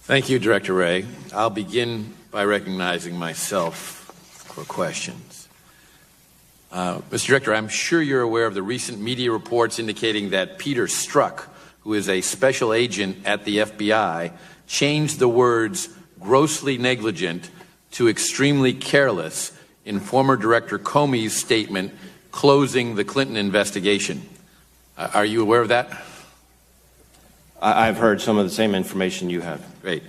Thank you, Director Wray. I'll begin by recognizing myself for questions. Mr. Director, I'm sure you're aware of the recent media reports indicating that Peter Strzok, who is a special agent at the FBI, changed the words grossly negligent to extremely careless in former Director Comey's statement closing the Clinton investigation. Are you aware of that? I've heard some of the same information you have. Great.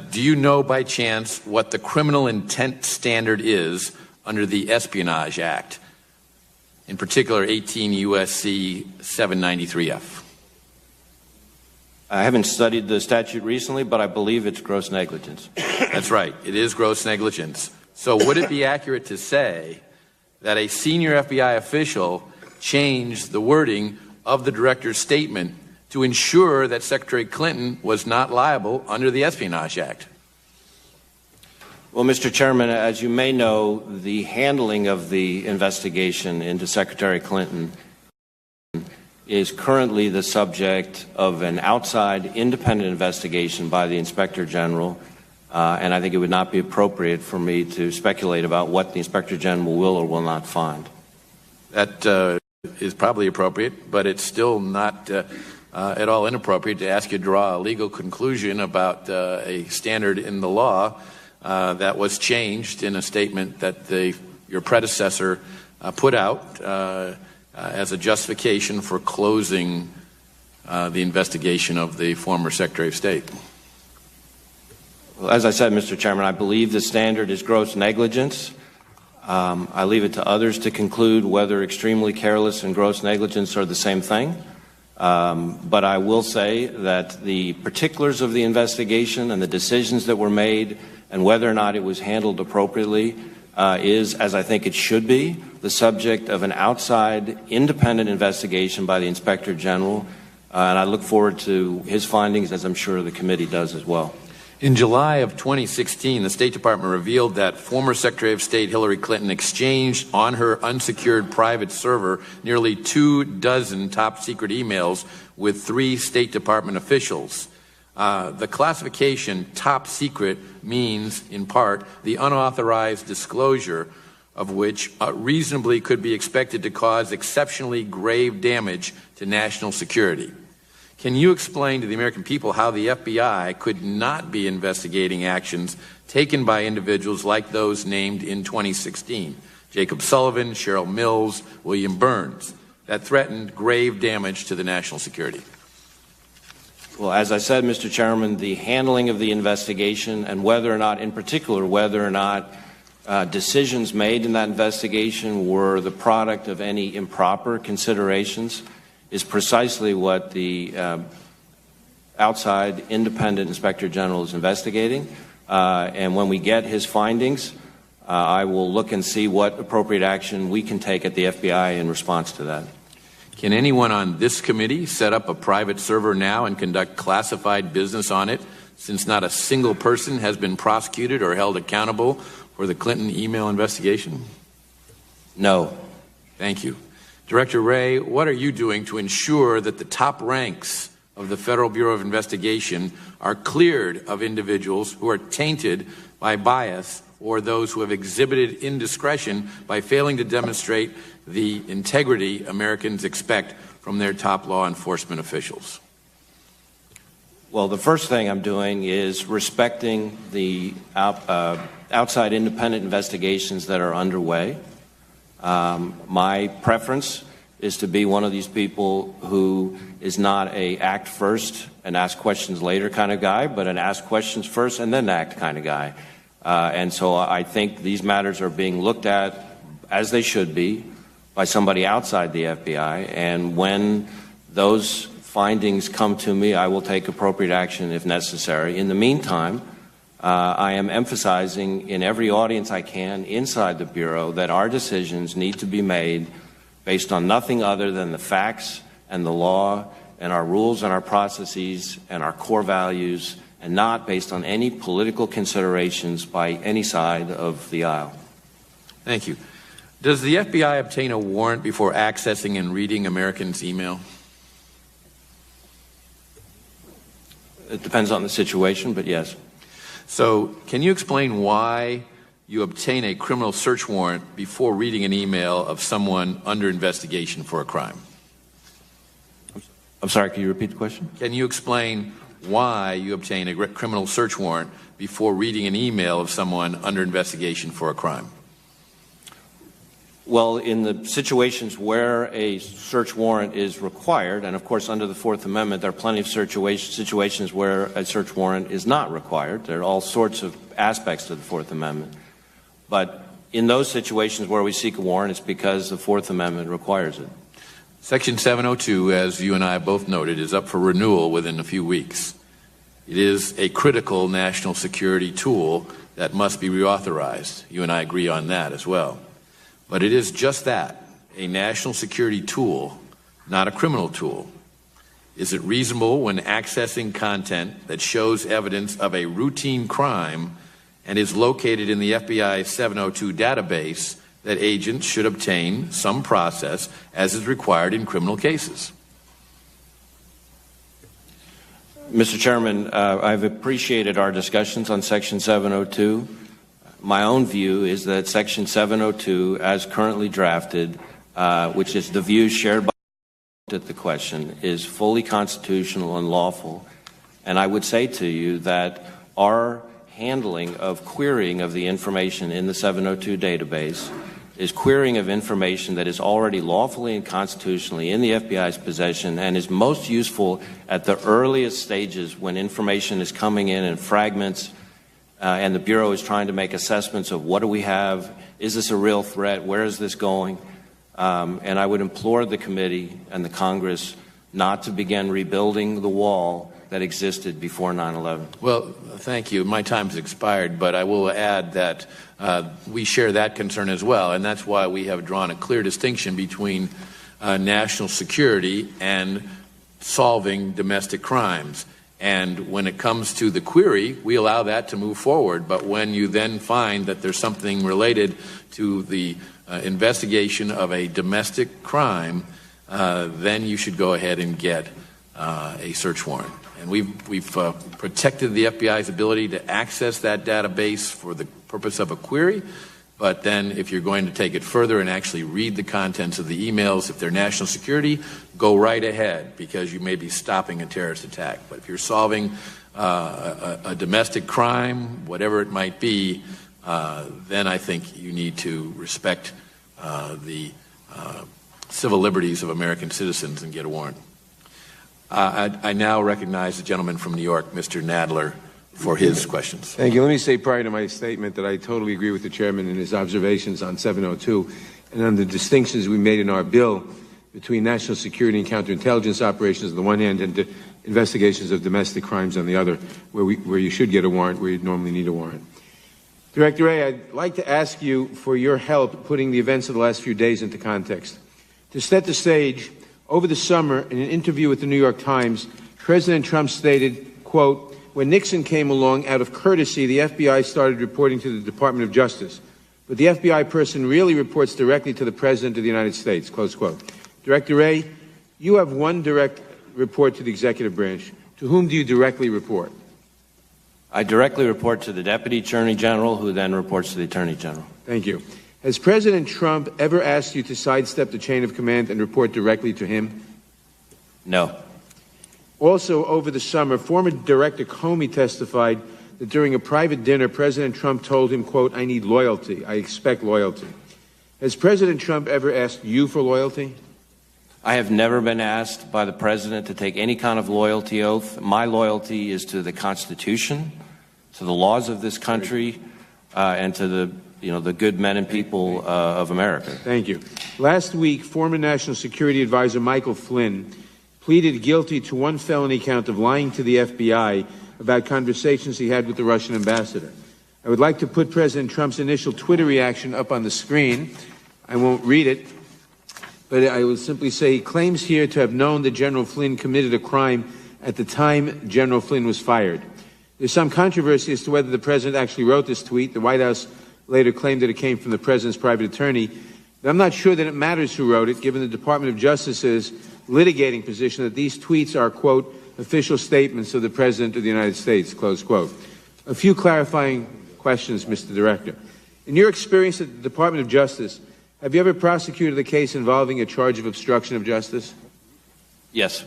Do you know by chance what the criminal intent standard is under the Espionage Act, in particular 18 U.S.C. 793F? I haven't studied the statute recently, but I believe it's gross negligence. That's right. It is gross negligence. So would it be accurate to say that a senior FBI official changed the wording of the director's statement to ensure that Secretary Clinton was not liable under the Espionage Act? Well, Mr. Chairman, as you may know, the handling of the investigation into Secretary Clinton is currently the subject of an outside independent investigation by the Inspector General, and I think it would not be appropriate for me to speculate about what the Inspector General will or will not find. That is probably appropriate, but it's still not at all inappropriate to ask you to draw a legal conclusion about a standard in the law that was changed in a statement that your predecessor put out as a justification for closing the investigation of the former Secretary of State. Well, as I said, Mr. Chairman, I believe the standard is gross negligence. I leave it to others to conclude whether extremely careless and gross negligence are the same thing. But I will say that the particulars of the investigation and the decisions that were made and whether or not it was handled appropriately is, as I think it should be, the subject of an outside independent investigation by the Inspector General. And I look forward to his findings, as I'm sure the committee does as well. In July of 2016, the State Department revealed that former Secretary of State Hillary Clinton exchanged on her unsecured private server nearly 24 top-secret emails with 3 State Department officials. The classification top secret means, in part, the unauthorized disclosure of which reasonably could be expected to cause exceptionally grave damage to national security. Can you explain to the American people how the FBI could not be investigating actions taken by individuals like those named in 2016, Jacob Sullivan, Cheryl Mills, William Burns, that threatened grave damage to the national security? Well, as I said, Mr. Chairman, the handling of the investigation and whether or not, in particular, whether or not decisions made in that investigation were the product of any improper considerations is precisely what the outside independent Inspector General is investigating. And when we get his findings, I will look and see what appropriate action we can take at the FBI in response to that. Can anyone on this committee set up a private server now and conduct classified business on it, since not a single person has been prosecuted or held accountable for the Clinton email investigation? No. Thank you. Director Wray, what are you doing to ensure that the top ranks of the Federal Bureau of Investigation are cleared of individuals who are tainted by bias or those who have exhibited indiscretion by failing to demonstrate the integrity Americans expect from their top law enforcement officials? Well, the first thing I'm doing is respecting the outside independent investigations that are underway. My preference is to be one of these people who is not a act first and ask questions later kind of guy, but an ask questions first and then act kind of guy. And so I think these matters are being looked at, as they should be, by somebody outside the FBI. And when those findings come to me, I will take appropriate action if necessary. In the meantime, I am emphasizing in every audience I can inside the Bureau that our decisions need to be made based on nothing other than the facts and the law and our rules and our processes and our core values, and not based on any political considerations by any side of the aisle. Thank you. Does the FBI obtain a warrant before accessing and reading Americans' email? It depends on the situation, but yes. So can you explain why you obtain a criminal search warrant before reading an email of someone under investigation for a crime? I'm sorry, can you repeat the question? Can you explain why you obtain a criminal search warrant before reading an email of someone under investigation for a crime? Well, in the situations where a search warrant is required, and of course under the Fourth Amendment, there are plenty of situations where a search warrant is not required. There are all sorts of aspects to the Fourth Amendment. But in those situations where we seek a warrant, it's because the Fourth Amendment requires it. Section 702, as you and I both noted, is up for renewal within a few weeks. It is a critical national security tool that must be reauthorized. You and I agree on that as well. But it is just that, a national security tool, not a criminal tool. Is it reasonable when accessing content that shows evidence of a routine crime and is located in the FBI's 702 database that agents should obtain some process as is required in criminal cases? Mr. Chairman, I've appreciated our discussions on Section 702. My own view is that Section 702, as currently drafted, which is the view shared by the question, is fully constitutional and lawful. And I would say to you that our handling of querying of the information in the 702 database is querying of information that is already lawfully and constitutionally in the FBI's possession and is most useful at the earliest stages when information is coming in fragments and the Bureau is trying to make assessments of what do we have, is this a real threat, where is this going? And I would implore the committee and the Congress not to begin rebuilding the wall that existed before 9/11. Well, thank you. My time's expired, but I will add that we share that concern as well, and that's why we have drawn a clear distinction between national security and solving domestic crimes. And when it comes to the query, we allow that to move forward. But when you then find that there's something related to the investigation of a domestic crime, then you should go ahead and get a search warrant. And we've protected the FBI's ability to access that database for the purpose of a query. But then if you're going to take it further and actually read the contents of the emails, if they're national security, go right ahead, because you may be stopping a terrorist attack. But if you're solving a domestic crime, whatever it might be, then I think you need to respect the civil liberties of American citizens and get a warrant. I now recognize the gentleman from New York, Mr. Nadler, for his questions. Thank you. Let me say prior to my statement that I totally agree with the chairman in his observations on 702 and on the distinctions we made in our bill between national security and counterintelligence operations on the one hand and investigations of domestic crimes on the other, where you should get a warrant, where you'd normally need a warrant. Director Wray, I'd like to ask you for your help putting the events of the last few days into context. To set the stage, over the summer, in an interview with the New York Times, President Trump stated, quote, "When Nixon came along, out of courtesy, the FBI started reporting to the Department of Justice. But the FBI person really reports directly to the President of the United States," close quote. Director Wray, you have one direct report to the executive branch. To whom do you directly report? I directly report to the Deputy Attorney General, who then reports to the Attorney General. Thank you. Has President Trump ever asked you to sidestep the chain of command and report directly to him? No. Also, over the summer, former Director Comey testified that during a private dinner, President Trump told him, quote, "I need loyalty. I expect loyalty." Has President Trump ever asked you for loyalty? I have never been asked by the President to take any kind of loyalty oath. My loyalty is to the Constitution, to the laws of this country, and to the good men and people of America. Thank you. Last week, former National Security Advisor Michael Flynn pleaded guilty to one felony count of lying to the FBI about conversations he had with the Russian ambassador. I would like to put President Trump's initial Twitter reaction up on the screen. I won't read it, but I will simply say he claims here to have known that General Flynn committed a crime at the time General Flynn was fired. There's some controversy as to whether the president actually wrote this tweet. The White House later claimed that it came from the president's private attorney. But I'm not sure that it matters who wrote it, given the Department of Justice's litigating position that these tweets are, quote, official statements of the President of the United States, close quote. A few clarifying questions, Mr. Director. In your experience at the Department of Justice, have you ever prosecuted a case involving a charge of obstruction of justice? Yes.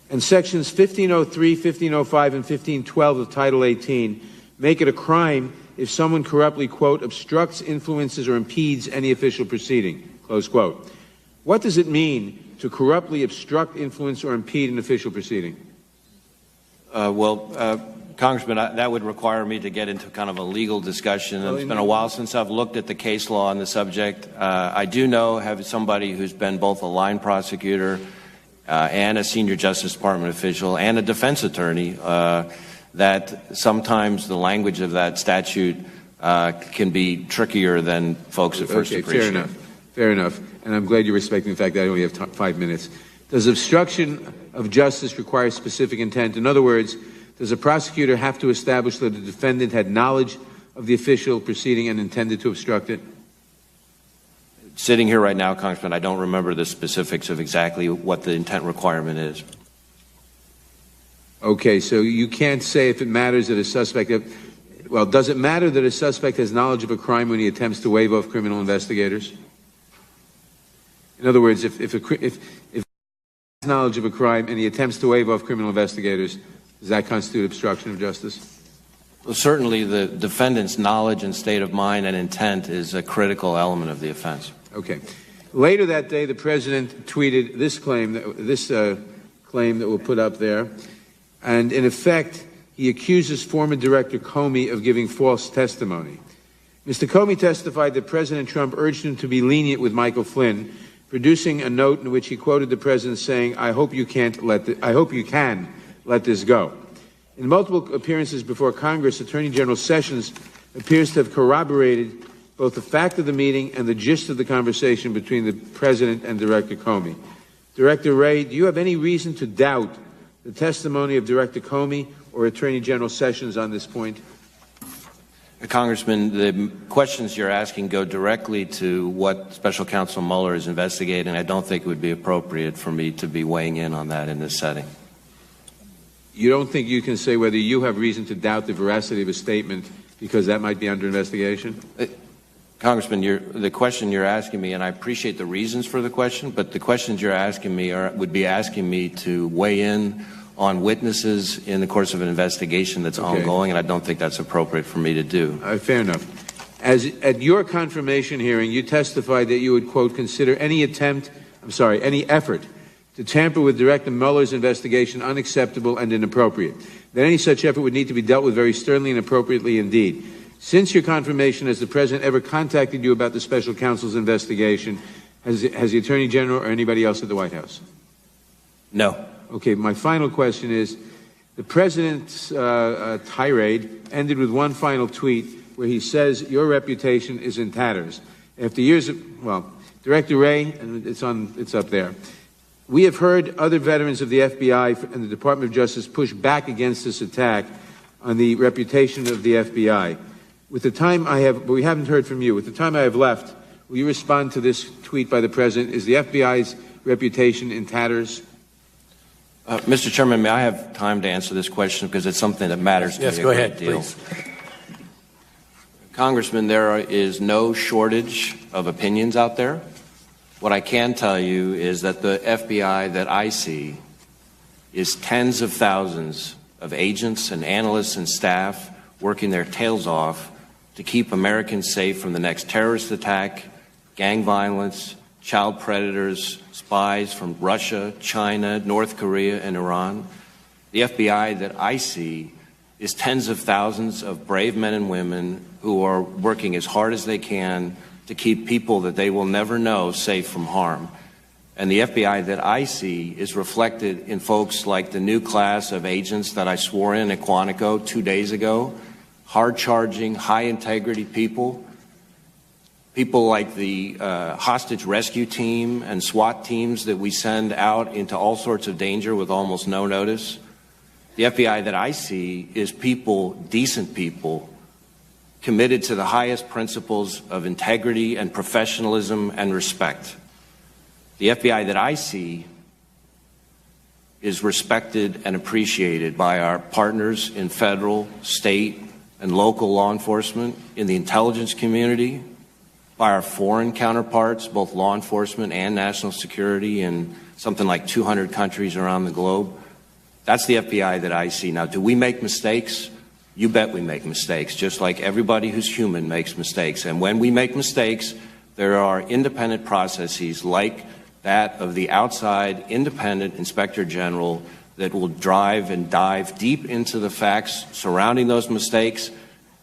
And sections 1503, 1505, and 1512 of Title 18 make it a crime if someone corruptly, quote, obstructs, influences, or impedes any official proceeding, close quote. What does it mean to corruptly obstruct, influence, or impede an official proceeding? Congressman, that would require me to get into kind of a legal discussion. It's been a while since I've looked at the case law on the subject. I do know, have somebody who's been both a line prosecutor and a senior Justice Department official and a defense attorney, that sometimes the language of that statute can be trickier than folks at first appreciate. Fair enough. And I'm glad you're respecting the fact that I only have 5 minutes. Does obstruction of justice require specific intent? In other words, does a prosecutor have to establish that the defendant had knowledge of the official proceeding and intended to obstruct it? Sitting here right now, Congressman, I don't remember the specifics of exactly what the intent requirement is. Okay, so you can't say if it matters that a suspect... Well, does it matter that a suspect has knowledge of a crime when he attempts to wave off criminal investigators? In other words, if he has knowledge of a crime and he attempts to wave off criminal investigators, does that constitute obstruction of justice? Well, certainly the defendant's knowledge and state of mind and intent is a critical element of the offense. Okay. Later that day, the president tweeted this claim that we'll put up there, and in effect, he accuses former Director Comey of giving false testimony. Mr. Comey testified that President Trump urged him to be lenient with Michael Flynn, producing a note in which he quoted the president saying, I hope you can let this go. In multiple appearances before Congress, Attorney General Sessions appears to have corroborated both the fact of the meeting and the gist of the conversation between the president and Director Comey. Director Wray, do you have any reason to doubt the testimony of Director Comey or Attorney General Sessions on this point? Congressman, the questions you're asking go directly to what Special Counsel Mueller is investigating. I don't think it would be appropriate for me to be weighing in on that in this setting. You don't think you can say whether you have reason to doubt the veracity of a statement because that might be under investigation? Congressman, the question you're asking me, and I appreciate the reasons for the question, but the questions you're asking me would be asking me to weigh in on witnesses in the course of an investigation that's ongoing, and I don't think that's appropriate for me to do. Fair enough. At your confirmation hearing, you testified that you would, quote, consider any effort to tamper with Director Mueller's investigation unacceptable and inappropriate. That any such effort would need to be dealt with very sternly and appropriately indeed. Since your confirmation, has the President ever contacted you about the Special Counsel's investigation? Has the Attorney General or anybody else at the White House? No. Okay, my final question is, the President's tirade ended with one final tweet where he says your reputation is in tatters. After years of, Director Wray, and it's up there, we have heard other veterans of the FBI and the Department of Justice push back against this attack on the reputation of the FBI. With the time I have, but we haven't heard from you, with the time I have left, will you respond to this tweet by the President? Is the FBI's reputation in tatters? Mr. Chairman, may I have time to answer this question because it's something that matters to me a great deal. Yes, go ahead, please. Congressman, there is no shortage of opinions out there. What I can tell you is that the FBI that I see is tens of thousands of agents and analysts and staff working their tails off to keep Americans safe from the next terrorist attack, gang violence, child predators, spies from Russia, China, North Korea, and Iran. The FBI that I see is tens of thousands of brave men and women who are working as hard as they can to keep people that they will never know safe from harm. And the FBI that I see is reflected in folks like the new class of agents that I swore in at Quantico 2 days ago, hard-charging, high-integrity people like the hostage rescue team and SWAT teams that we send out into all sorts of danger with almost no notice. The FBI that I see is people, decent people, committed to the highest principles of integrity and professionalism and respect. The FBI that I see is respected and appreciated by our partners in federal, state, and local law enforcement, in the intelligence community, by our foreign counterparts, both law enforcement and national security, in something like 200 countries around the globe. That's the FBI that I see. Now, do we make mistakes? You bet we make mistakes, just like everybody who's human makes mistakes. And when we make mistakes, there are independent processes like that of the outside independent inspector general that will drive and dive deep into the facts surrounding those mistakes.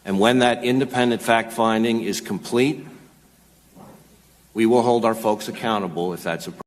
And when that independent fact-finding is complete, we will hold our folks accountable if that's appropriate.